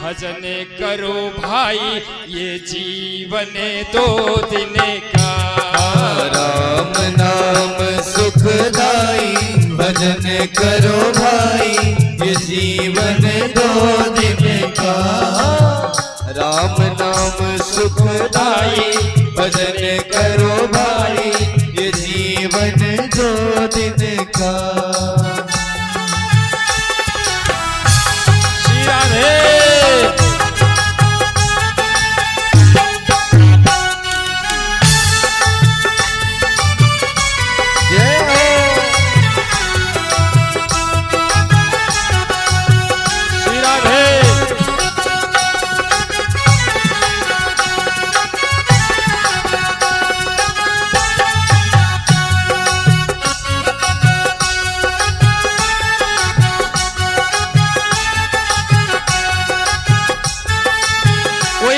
भजन करो भाई ये जीवन दो दिन का। राम नाम सुखदाई भजन करो भाई ये जीवन दो दिन का। राम नाम सुखदाई भजन करो भाई ये जीवन दो दिन का। श्री राधे।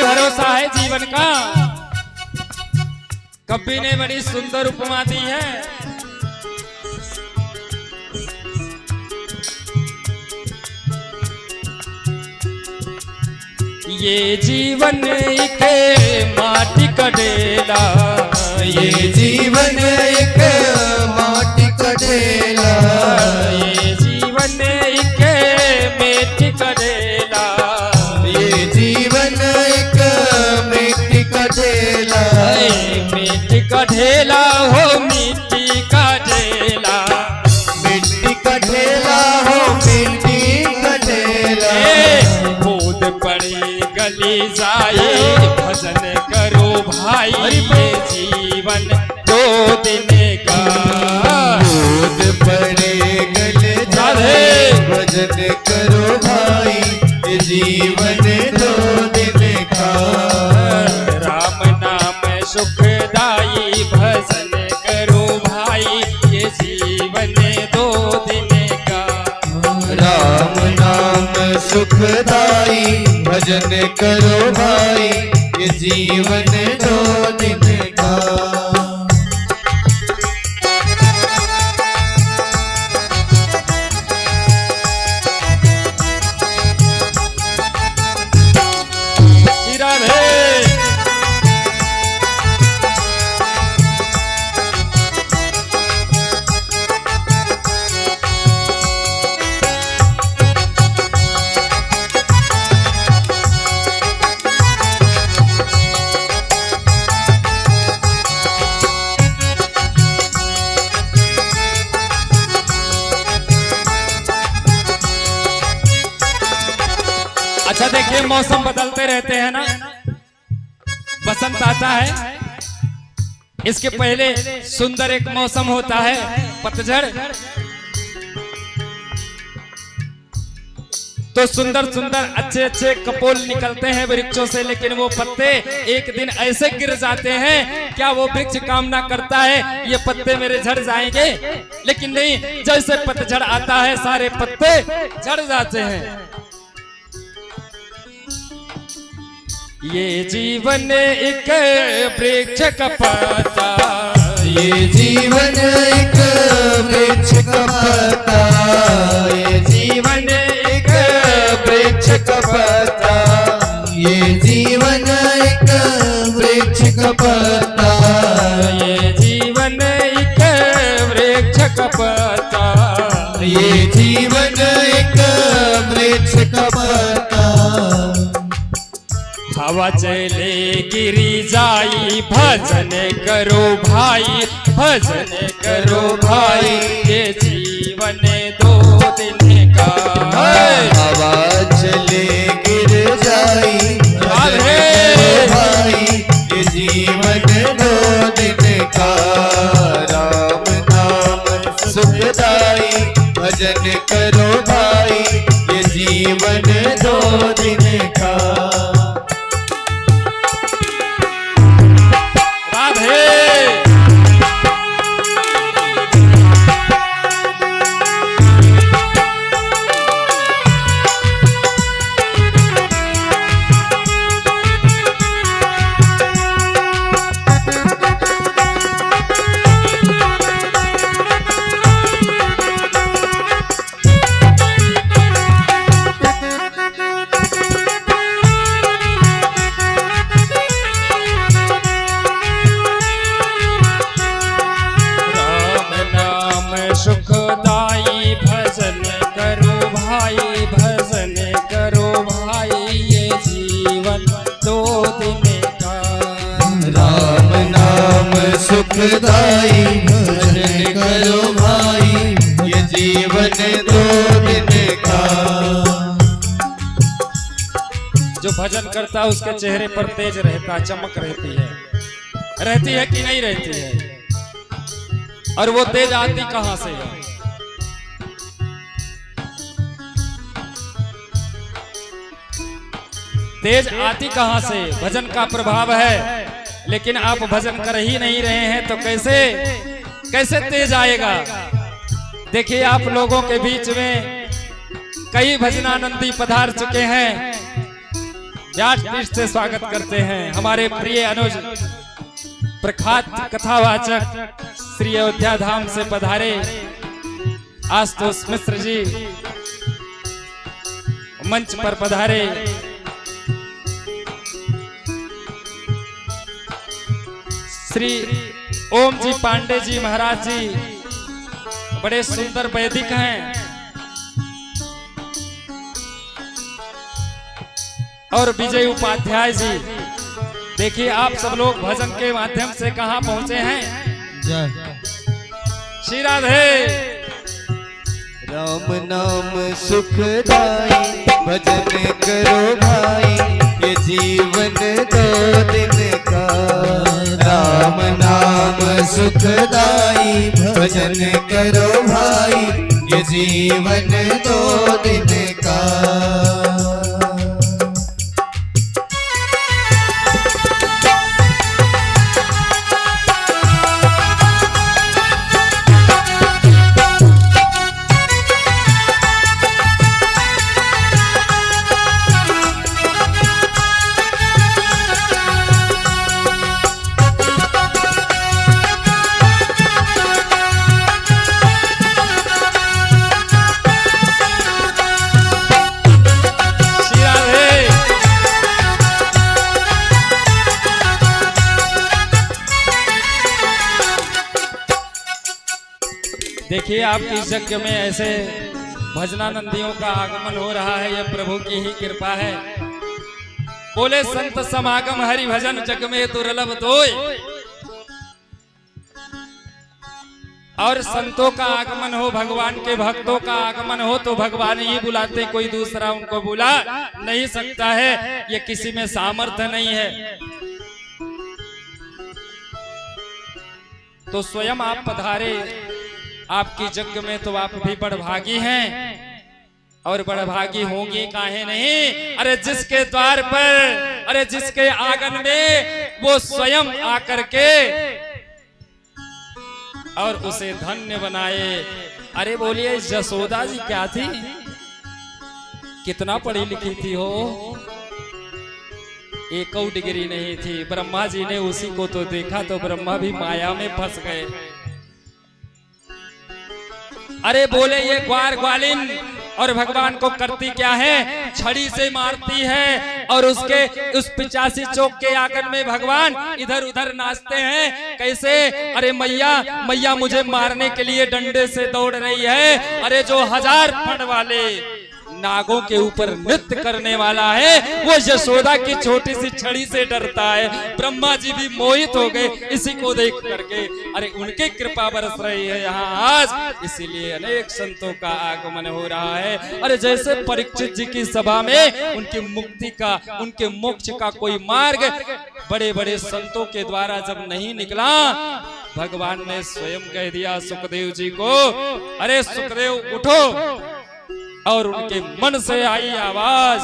भरोसा है जीवन का। कवि ने बड़ी सुंदर उपमा दी है। ये जीवन एक माटी का ढेला, ये जीवन एक माटी का ढेला, ये जीवन एक मिट्टी का ढेला, ये जीवन एक मिट्टी का ढेला, मिट्टी का ढेला हो मिट्टी का ढेला, मिट्टी का ढेला हो मिट्टी का ढेला। कूद पड़े गली जाए भजन करो भाई ये जीवन दो दिन का। कूद पड़े गल जाए भजन करो भाई ये जीवन दो दिन का। राम नाम सुखदाई भजन करो भाई ये जीवन दो दिन का। राम नाम सुखदाई भजन करो भाई ये जीवन दो दिन का। अच्छा देखिए, मौसम बदलते रहते हैं ना। बसंत आता है, इसके पहले सुंदर एक मौसम होता है पतझड़। तो सुंदर सुंदर अच्छे अच्छे कपोल निकलते हैं वृक्षों से, लेकिन वो पत्ते एक दिन ऐसे गिर जाते हैं, क्या वो वृक्ष कामना करता है ये पत्ते मेरे झड़ जाएंगे? लेकिन नहीं, जैसे पतझड़ आता है सारे पत्ते झड़ जाते हैं। ये जीवन एक वृक्ष का पत्ता, ये जीवन एक वृक्ष का पत्ता, ये जीवन एक वृक्ष का पत्ता, ये जीवन एक वृक्ष का पत्ता, ये जीवन एक वृक्ष का पत्ता, ये जीवन एक वृक्ष का पत्ता। हवा चले गिरी जाई भजन करो भाई, भजन करो भाई ये जीवन दो दिन का। हवा चले गिर जाई भाई ये जीवन दो दिन का। राम नाम सुखदाई भजन करो भाई ये जीवन दो दिन का। सुखदाई भजन करो भाई ये जीवन 2 दिन का। जो भजन करता है उसके चेहरे पर तेज रहता, चमक रहती है कि नहीं रहती है? और वो तेज आती कहां से है? तेज आती कहां से? भजन का प्रभाव है। लेकिन आप भजन कर ही नहीं रहे हैं तो कैसे तेज आएगा? देखिए, आप लोगों के बीच में कई भजनानंदी पधार चुके हैं। व्यास पीठ से स्वागत करते हैं हमारे प्रिय अनुज प्रख्यात कथावाचक श्री अयोध्या धाम से पधारे आशुतोष मिश्र जी मंच पर पधारे। श्री ओम जी पांडे जी महाराज जी बड़े सुंदर वैदिक हैं और विजय उपाध्याय जी। देखिए, आप सब लोग भजन के माध्यम से कहां पहुंचे हैं। श्री राधे। राम नाम सुखदाई भजन करो भाई ये जीवन 2 दिन का। राम नाम सुखदाई भजन करो भाई ये जीवन 2 दिन का। देखिए, आपकी यज्ञ में ऐसे भजनानंदियों का आगमन हो रहा है, यह प्रभु की ही कृपा है। बोले संत समागम हरि भजन जग में दुर्लभ तोय। और संतों का आगमन हो, भगवान के भक्तों का आगमन हो तो भगवान ही बुलाते, कोई दूसरा उनको बुला नहीं सकता है। ये किसी में सामर्थ्य नहीं है। तो स्वयं आप पधारे आपकी यज्ञ में, तो आप भी बड़भागी हैं और बड़भागी होंगी काहे नहीं। अरे जिसके द्वार पर, अरे जिसके आंगन में वो स्वयं आकर के और उसे धन्य बनाए। अरे बोलिए, यशोदा जी क्या थी? कितना पढ़ी लिखी थी हो? 1 डिग्री नहीं थी। ब्रह्मा जी ने उसी को तो देखा तो ब्रह्मा भी माया में फंस गए। अरे बोले, ये ग्वार ग्वालिन और भगवान को करती क्या है? छड़ी से मारती है और उसके उस 85 चौक के आंगन में भगवान इधर उधर नाचते हैं। कैसे? अरे मैया मुझे मारने के लिए डंडे से दौड़ रही है। अरे जो 1000 फण वाले नागों के ऊपर नृत्य करने वाला है वो यशोदा की छोटी सी छड़ी से डरता है। ब्रह्मा जी भी मोहित हो गए इसी को देख करके। अरे उनकी कृपा बरस रही है यहाँ आज, इसीलिए अनेक संतों का आगमन हो रहा है। अरे जैसे परीक्षित जी की सभा में उनकी मुक्ति का, उनके मोक्ष का कोई मार्ग बड़े बड़े संतों के द्वारा जब नहीं निकला, भगवान ने स्वयं कह दिया सुखदेव जी को, अरे सुखदेव उठो। और उनके मन से आई आवाज,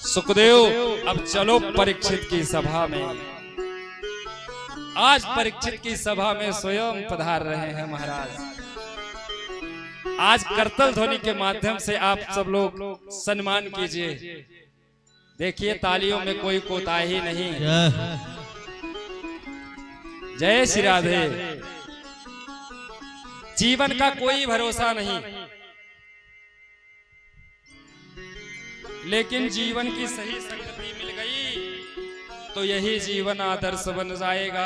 सुखदेव अब चलो परीक्षित की सभा में। आज परीक्षित की सभा में स्वयं पधार रहे हैं महाराज। आज करतल ध्वनि के माध्यम से आप सब लोग सम्मान कीजिए। देखिए, तालियों में कोई कोताही नहीं। जय श्री राधे। जीवन का कोई भरोसा नहीं, लेकिन जीवन की सही संगति मिल गई तो यही जीवन आदर्श बन जाएगा।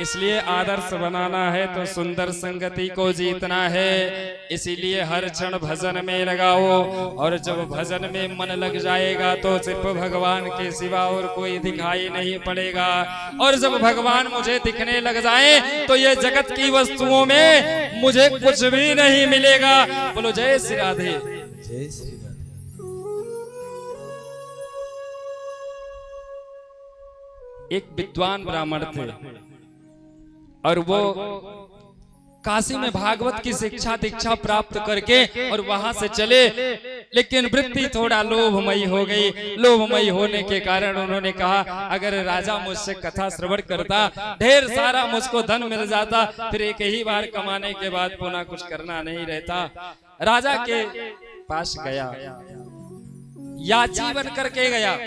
इसलिए आदर्श बनाना है तो सुंदर संगति को जीतना है। इसीलिए हर क्षण भजन में लगाओ, और जब भजन में मन लग जाएगा तो सिर्फ भगवान के सिवा और कोई दिखाई नहीं पड़ेगा। और जब भगवान मुझे दिखने लग जाए तो ये जगत की वस्तुओं में मुझे कुछ भी नहीं मिलेगा। बोलो जय श्री राधे। जय श्री राधे। एक विद्वान ब्राह्मण थे और वो काशी में भागवत की शिक्षा दीक्षा प्राप्त करके और वहां से चले, लेकिन वृत्ति थोड़ा लोभमयी हो गई। लोभमयी होने के कारण उन्होंने कहा अगर राजा मुझसे कथा श्रवण करता, ढेर सारा मुझको धन मिल जाता, फिर एक ही बार कमाने के बाद पुनः कुछ करना नहीं रहता। राजा के पास गया, याची बन करके गया,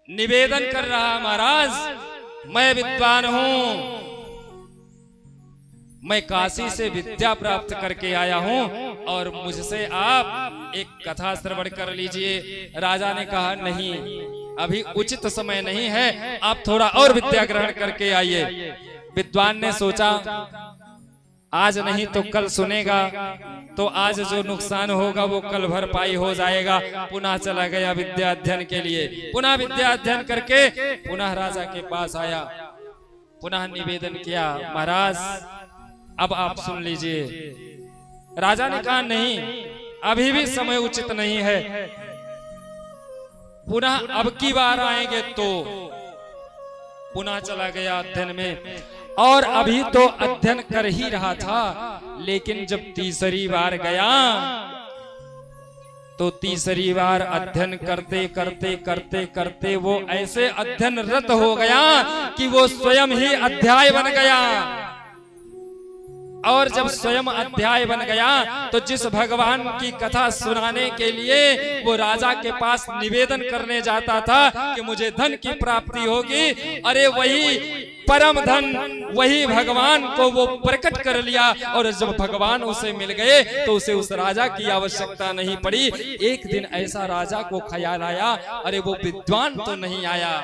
निवेदन कर रहा महाराज मैं विद्वान हूं, मैं काशी से विद्या प्राप्त करके आया हूं और मुझसे आप एक कथा श्रवण कर लीजिए। राजा ने कहा नहीं, अभी उचित समय नहीं है, आप थोड़ा और विद्या ग्रहण करके आइए। विद्वान ने सोचा आज नहीं तो कल सुनेगा, तो आज जो नुकसान होगा वो कल भरपाई हो जाएगा। पुनः चला गया विद्या अध्ययन के लिए। पुनः विद्या अध्ययन करके पुनः राजा के पास आया, पुनः निवेदन किया महाराज अब आप सुन लीजिए। राजा ने कहा नहीं, अभी भी समय उचित नहीं है, पुनः अब की बार आएंगे तो। पुनः चला गया अध्ययन में, और अभी तो अध्ययन कर ही रहा था, लेकिन जब तीसरी बार गया तो तीसरी बार अध्ययन करते करते करते करते वो ऐसे अध्ययन रत हो गया कि वो स्वयं ही अध्याय बन गया। और जब स्वयं अध्याय बन गया तो जिस भगवान की कथा सुनाने के लिए वो राजा के पास निवेदन करने जाता था कि मुझे धन की प्राप्ति होगी, अरे वही परम धन, वही भगवान को वो प्रकट कर लिया। और जब भगवान उसे मिल गए तो उसे उस राजा की आवश्यकता नहीं पड़ी। एक दिन ऐसा राजा को ख्याल आया, अरे वो विद्वान तो नहीं आया,